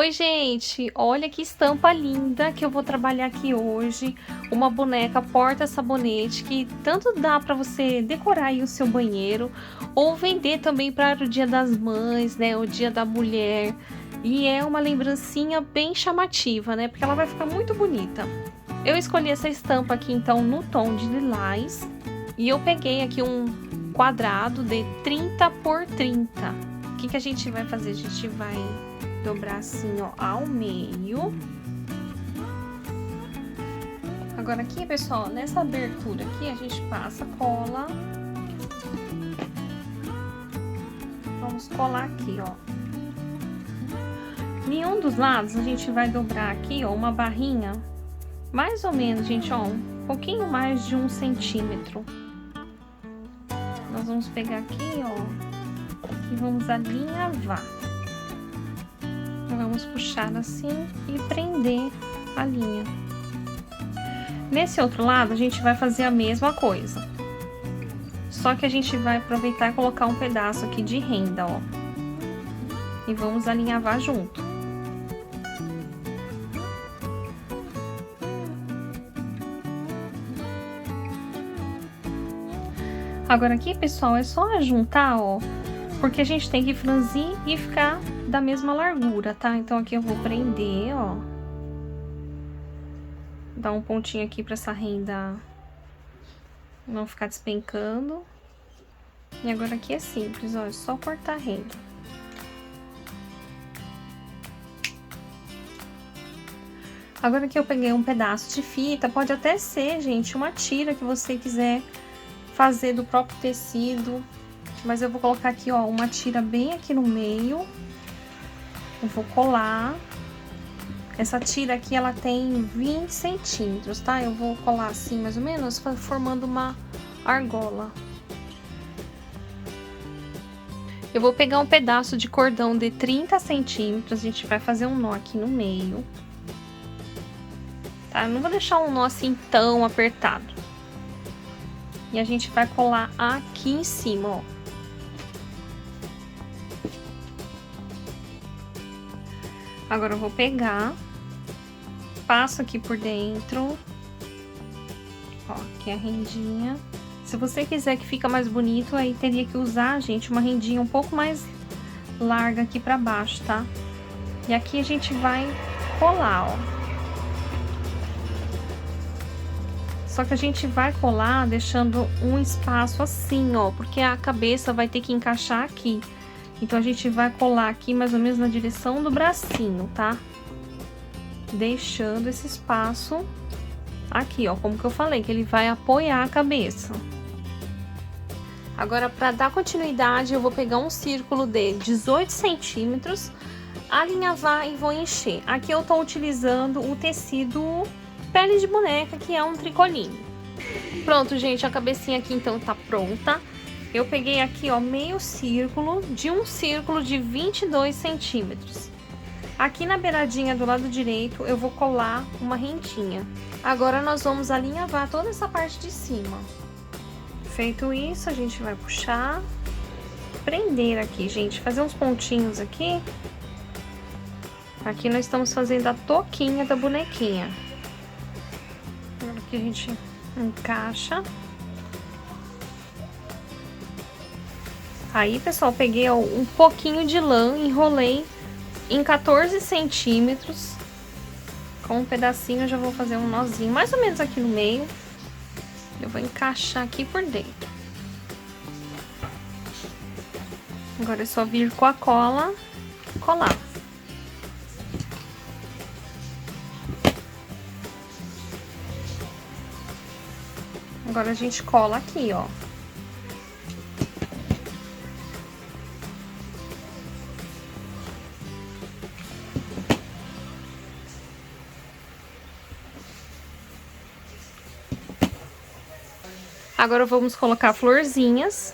Oi, gente! Olha que estampa linda que eu vou trabalhar aqui hoje. Uma boneca porta-sabonete que tanto dá para você decorar aí o seu banheiro ou vender também para o Dia das Mães, né? O Dia da Mulher. E é uma lembrancinha bem chamativa, né? Porque ela vai ficar muito bonita. Eu escolhi essa estampa aqui então no tom de lilás e eu peguei aqui um quadrado de 30 por 30. O que a gente vai fazer? A gente vai dobrar assim, ó, ao meio. Agora aqui, pessoal, nessa abertura aqui, a gente passa cola. Vamos colar aqui, ó. Em um dos lados, a gente vai dobrar aqui, ó, uma barrinha. Mais ou menos, gente, ó, um pouquinho mais de 1 centímetro. Nós vamos pegar aqui, ó, e vamos alinhavar. Vamos puxar assim e prender a linha. Nesse outro lado, a gente vai fazer a mesma coisa. Só que a gente vai aproveitar e colocar um pedaço aqui de renda, ó. E vamos alinhavar junto. Agora aqui, pessoal, é só juntar, ó. Porque a gente tem que franzir e ficar da mesma largura, tá? Então aqui eu vou prender, ó. Dar um pontinho aqui pra essa renda não ficar despencando. E agora aqui é simples, ó. É só cortar a renda. Agora aqui eu peguei um pedaço de fita. Pode até ser, gente, uma tira que você quiser fazer do próprio tecido. Mas eu vou colocar aqui, ó, uma tira bem aqui no meio. Eu vou colar. Essa tira aqui, ela tem 20 centímetros, tá? Eu vou colar assim, mais ou menos, formando uma argola. Eu vou pegar um pedaço de cordão de 30 centímetros. A gente vai fazer um nó aqui no meio. Tá? Eu não vou deixar um nó assim tão apertado. E a gente vai colar aqui em cima, ó. Agora eu vou pegar, passo aqui por dentro, ó, aqui é a rendinha. Se você quiser que fica mais bonito, aí teria que usar, gente, uma rendinha um pouco mais larga aqui pra baixo, tá? E aqui a gente vai colar, ó. Só que a gente vai colar deixando um espaço assim, ó, porque a cabeça vai ter que encaixar aqui. Então, a gente vai colar aqui mais ou menos na direção do bracinho, tá? Deixando esse espaço aqui, ó, como que eu falei, que ele vai apoiar a cabeça. Agora, para dar continuidade, eu vou pegar um círculo de 18 centímetros, alinhavar e vou encher. Aqui eu tô utilizando o tecido pele de boneca, que é um tricoline. Pronto, gente, a cabecinha aqui então tá pronta. Eu peguei aqui, ó, meio círculo de um círculo de 22 centímetros. Aqui na beiradinha do lado direito, eu vou colar uma rendinha. Agora, nós vamos alinhavar toda essa parte de cima. Feito isso, a gente vai puxar, prender aqui, gente, fazer uns pontinhos aqui. Aqui nós estamos fazendo a toquinha da bonequinha. Aqui a gente encaixa. Aí, pessoal, peguei ó, um pouquinho de lã, enrolei em 14 centímetros. Com um pedacinho eu já vou fazer um nozinho, mais ou menos aqui no meio. Eu vou encaixar aqui por dentro. Agora é só vir com a cola, colar. Agora a gente cola aqui, ó. Agora vamos colocar florzinhas.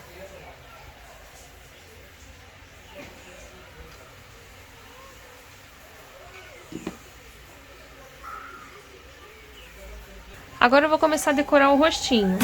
Agora eu vou começar a decorar o rostinho.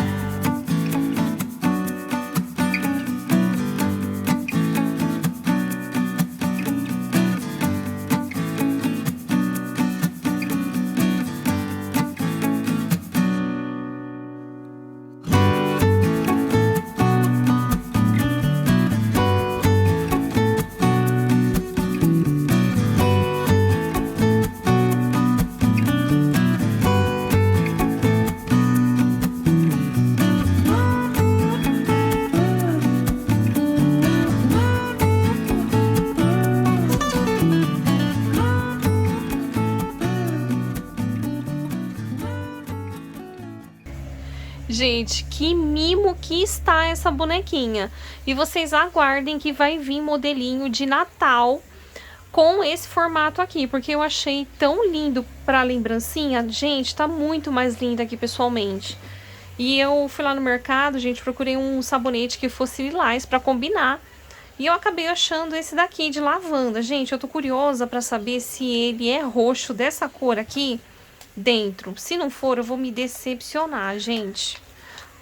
Gente, que mimo que está essa bonequinha. E vocês aguardem que vai vir modelinho de Natal com esse formato aqui, porque eu achei tão lindo pra lembrancinha. Gente, tá muito mais linda aqui pessoalmente. E eu fui lá no mercado, gente, procurei um sabonete que fosse lilás pra combinar. E eu acabei achando esse daqui de lavanda. Gente, eu tô curiosa pra saber se ele é roxo dessa cor aqui dentro. Se não for, eu vou me decepcionar, gente.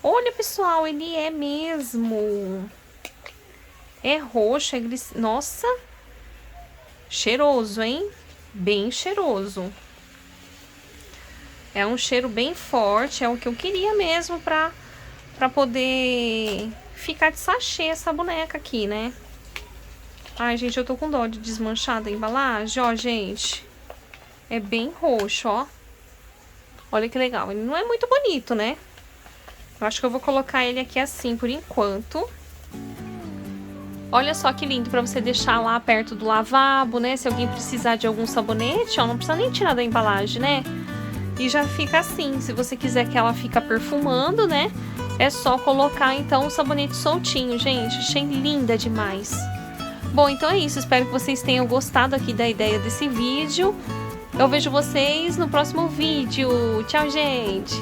Olha, pessoal, ele é mesmo. É roxo, é nossa, cheiroso, hein? Bem cheiroso. É um cheiro bem forte, é o que eu queria mesmo pra poder ficar de sachê essa boneca aqui, né? Ai, gente, eu tô com dó de desmanchar da embalagem, ó, gente. É bem roxo, ó. Olha que legal. Ele não é muito bonito, né? Eu acho que eu vou colocar ele aqui assim por enquanto. Olha só que lindo pra você deixar lá perto do lavabo, né? Se alguém precisar de algum sabonete, ó, não precisa nem tirar da embalagem, né? E já fica assim. Se você quiser que ela fique perfumando, né? É só colocar, então, o sabonete soltinho, gente. Achei linda demais. Bom, então é isso. Espero que vocês tenham gostado aqui da ideia desse vídeo. Eu vejo vocês no próximo vídeo. Tchau, gente!